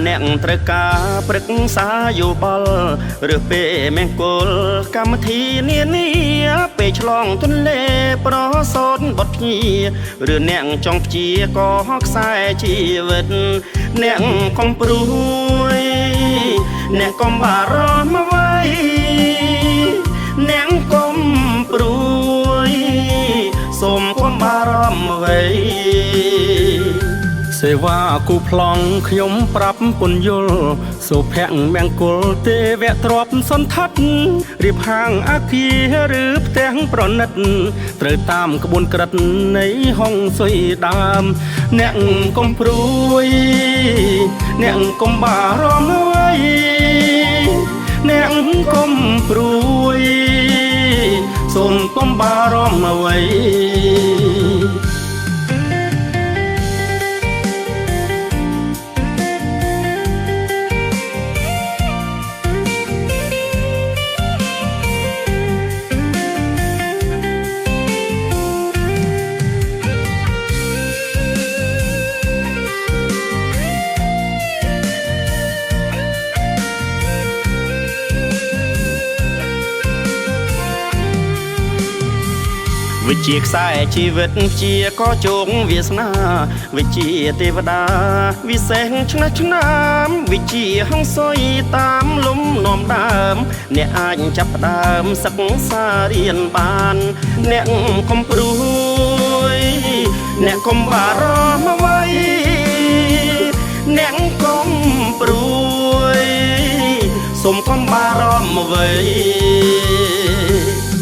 អ្នកត្រូវការព្រឹក្សាយោបល់ឬពេលមង្គលកម្មវិធីនានាពេលឆ្លងទន្លេប្រសោតបត់ភ្ញាឬអ្នកចង់ព្យាករខ្សែជីវិតអ្នកកុំព្រួយអ្នកកុំបារម្ភអ្វីអ្នកកុំព្រួយសូមកុំបារម្ភអ្វីសេវាគូប្លង់ខ្ញុំប្រាប់ពន្យល់សុភមង្គលទេវៈទ្រព្យសន្ធិដ្ឋរៀបហាងអាគារឬផ្ទះប្រណិតត្រូវតាមក្បួនក្រិតនៃហុងស៊ុយដើមអ្នកកុំព្រួយអ្នកកុំបារម្ភអ្វីអ្នកកុំព្រួយសូមកុំបារម្ភអ្វីវិជាខ្សែជីវិតជាក៏ជោគវាសនាវិជាទេវតាវិសេសឆ្នះឆ្នាំវិជាហង្សុយតាមលំនាំដើមអ្នកអាចចាប់ផ្ដើមសិក្សារៀនបានអ្នកកុំព្រួយអ្នកកុំបារម្ភអ្វីអ្នកកុំព្រួយសូមកុំបារម្ភអ្វី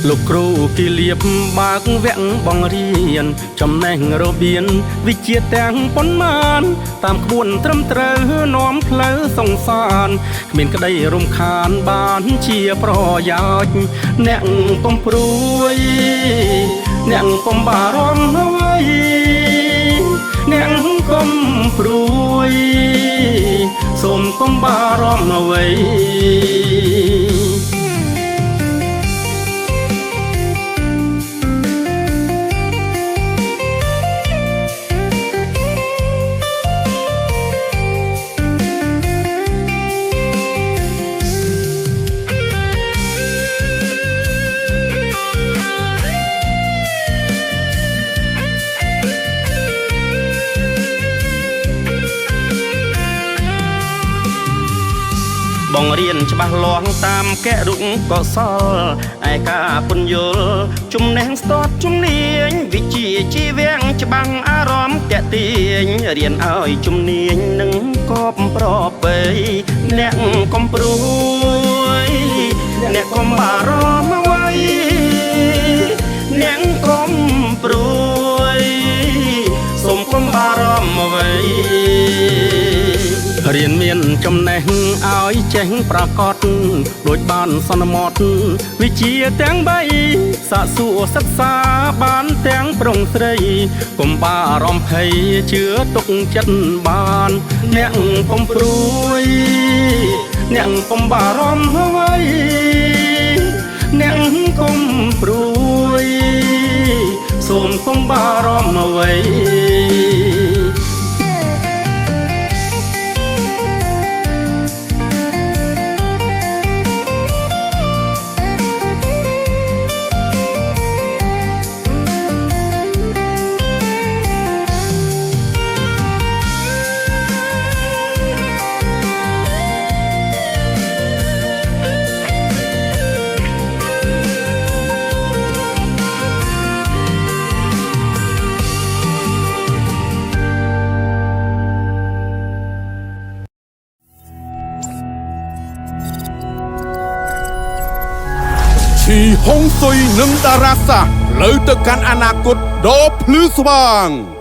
លោកគ្រូគីលៀបបើកវគ្គបង្រៀនចំណេះរបៀនវិជ្ជាទាំងប៉ុន្មានតាមក្បួនត្រឹមត្រូវនាំផ្លូវសង្សានគ្មានក្តីរំខានបានជាប្រយោជន៍អ្នកកុំព្រួយអ្នកកុំបារម្ភអ្វីអ្នកកុំព្រួយសូមកុំបារម្ភអ្វីបង្រៀនច្បាស់លាស់តាមកែរុកកសលឯកាពន្យល់ចំណេះស្ទាត់ជំនាញវិជ្ជាជីវៈច្បាំងអារម្មណ៍តាក់ទាញរៀនឲ្យជំនាញនឹងកបប្រពៃអ្នកកុំព្រួយអ្នកកុំបារម្ភអ្វីអ្នកកុំព្រួយសូមកុំបារម្ភអ្វីរៀនមានចំណេះឲ្យចេះប្រកបដូចបានសន្មតវិជ្ជាទាំង3សាកសួរសិក្សាបានទាំងប្រុងស្រីកុំបារម្ភភ័យជឿទុកចិត្តបានអ្នកកុំព្រួយអ្នកកុំបារម្ភអ្វីអ្នកកុំព្រួយសូមកុំបារម្ភអ្វីឈីហុងស៊ុយនិងតារាសាលើទៅកាន់អនាគតដ៏ភ្លឺស្វាង